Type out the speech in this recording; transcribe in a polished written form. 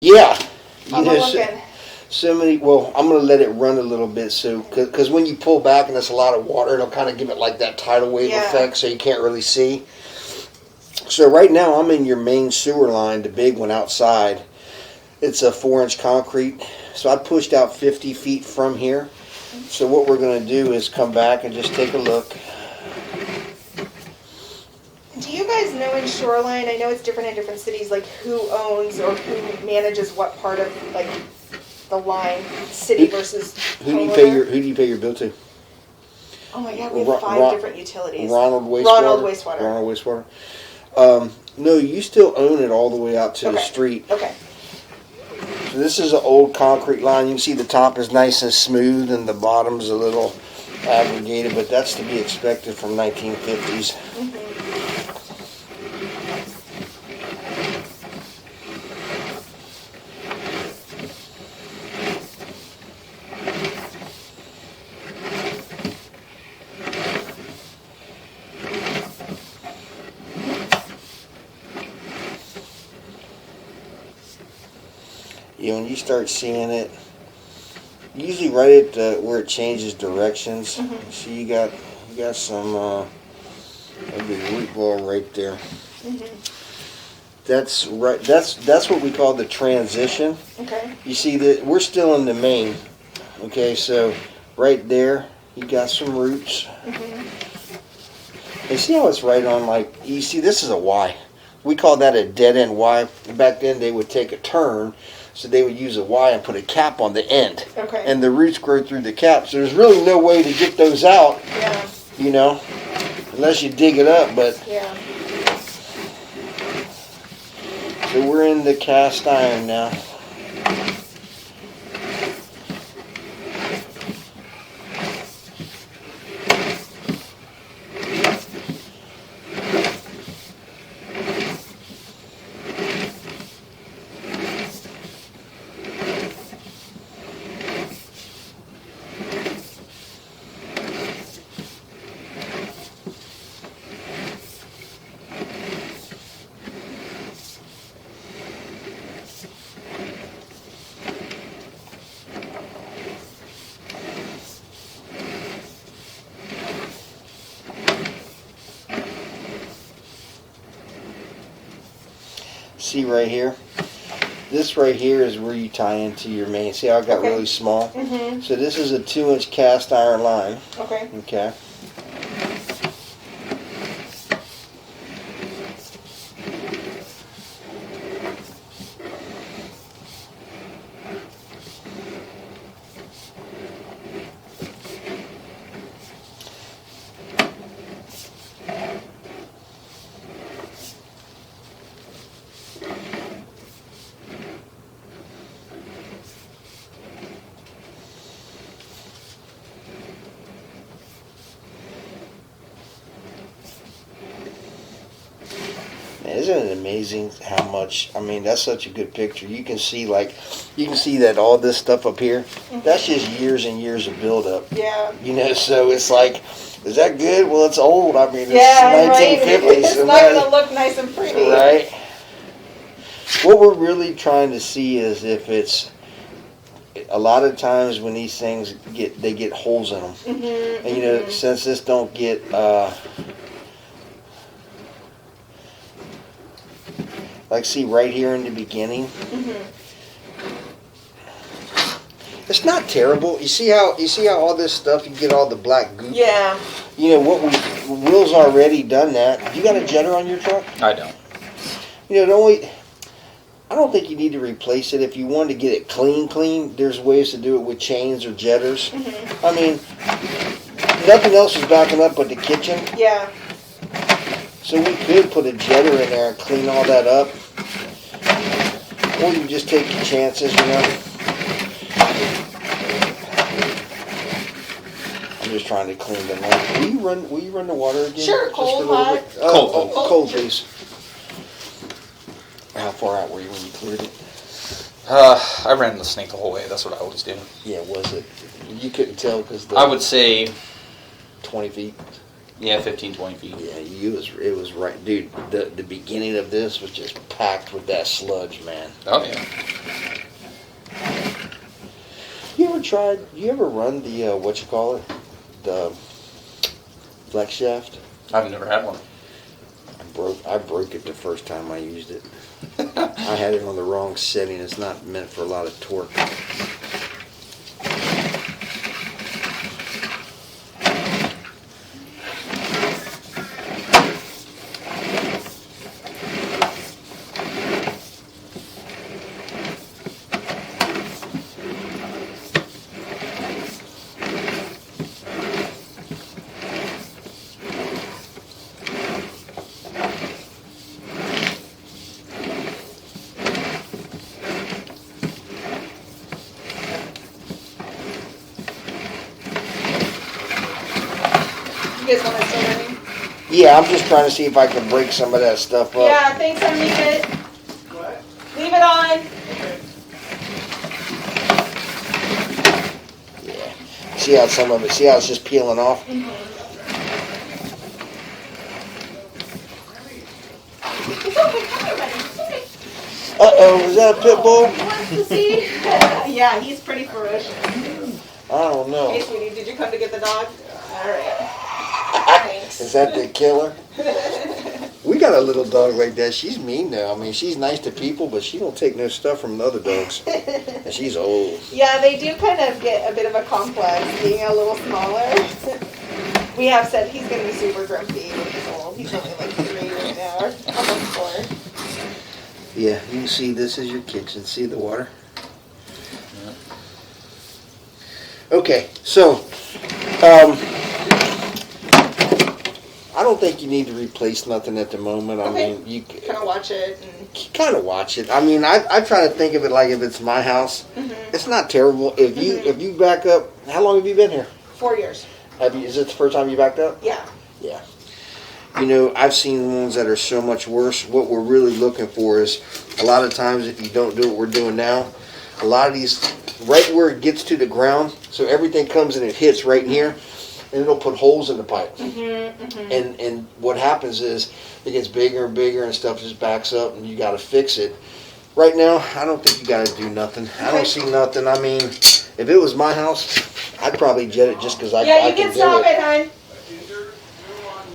Yeah. I'm looking. So many, well, I'm going to let it run a little bit, so, because when you pull back and there's a lot of water, it'll kind of give it like that tidal wave effect, so you can't really see. So right now, I'm in your main sewer line, the big one outside. It's a 4-inch concrete, so I pushed out 50 feet from here. So what we're going to do is come back and just take a look. Do you guys know in Shoreline, I know it's different in different cities, like who owns or who manages what part of like the line, city versus Who do you pay your bill to? Oh my God, we have 5 different utilities. Ronald Wastewater. Ronald Wastewater. No, you still own it all the way out to the street. Okay. So this is an old concrete line. You can see the top is nice and smooth and the bottom's a little aggregated, but that's to be expected from 1950s. Mm-hmm. When you start seeing it, usually right at where it changes directions. Mm-hmm. See, you got some maybe root ball right there. Mm-hmm. That's right. That's what we call the transition. Okay. You see that we're still in the main. Okay, so right there you got some roots. Mm-hmm. And see how it's right on, like, you see this is a Y. We call that a dead end Y. Back then they would take a turn. So they would use a Y and put a cap on the end. Okay. And the roots grow through the cap. So there's really no way to get those out. Yeah. You know, unless you dig it up. But yeah. So we're in the cast iron now. See right here? This right here is where you tie into your main. See how it got really small? Mm-hmm. So this is a 2-inch cast iron line. Okay. Okay. Isn't it amazing how much, I mean, that's such a good picture. You can see that all this stuff up here, that's just years and years of buildup. Yeah. You know, so it's like, is that good? Well, it's old. I mean, it's 1950s. Right. It's not going to look nice and pretty. Right. What we're really trying to see is if it's, a lot of times when these things get holes in them. Mm-hmm. And, you know, since this don't get, like, see right here in the beginning. Mm-hmm. It's not terrible. You see how all this stuff, you get all the black goop. Yeah. You know what? Will's already done that. You got a jetter on your truck? I don't. You know, I don't think you need to replace it. If you want to get it clean, there's ways to do it with chains or jetters. Mm-hmm. I mean, nothing else is backing up but the kitchen. Yeah. So we could put a jetter in there and clean all that up. Or you just take your chances, you know. I'm just trying to clean them up. Will you run the water again? Sure, cold, hot. Cold, please. How far out were you when you cleared it? I ran the snake the whole way. That's what I always do. Yeah, was it? You couldn't tell because I would say 20 feet. Yeah, 15, 20 feet. Yeah, it was right, dude. The beginning of this was just packed with that sludge, man. Oh yeah. You ever run the the flex shaft? I've never had one. I broke it the first time I used it. I had it on the wrong setting. It's not meant for a lot of torque. You guys want to start running? Yeah, I'm just trying to see if I can break some of that stuff up. Yeah, thanks, I leave it. What? Leave it on. Okay. Yeah. See how it's just peeling off? It's okay, come here, buddy. It's okay. Uh-oh, is that a pit bull? He wants to see. Yeah, he's pretty ferocious. I don't know. Hey, sweetie, did you come to get the dog? All right. Thanks. Is that the killer? We got a little dog like that. She's mean now. I mean, she's nice to people, but she don't take no stuff from the other dogs. And she's old. Yeah, they do kind of get a bit of a complex being a little smaller. We have said he's going to be super grumpy when he's old. He's only like 3 right now, or almost 4. Yeah, you can see this is your kitchen. See the water? Okay, so, I don't think you need to replace nothing at the moment. I Okay. mean, you Kind of watch it. And... kind of watch it. I mean, I try to think of it like if it's my house. It's not terrible. If you back up, how long have you been here? 4 years. Is it the first time you backed up? Yeah. Yeah. You know, I've seen ones that are so much worse. What we're really looking for is a lot of times if you don't do what we're doing now, a lot of these, right where it gets to the ground, so everything comes and it hits right in here, and it'll put holes in the pipe. And what happens is it gets bigger and bigger and stuff just backs up and you got to fix it. Right now, I don't think you got to do nothing. I don't see nothing. I mean, if it was my house, I'd probably jet it just because I Yeah, you can can do stop it. it, hon.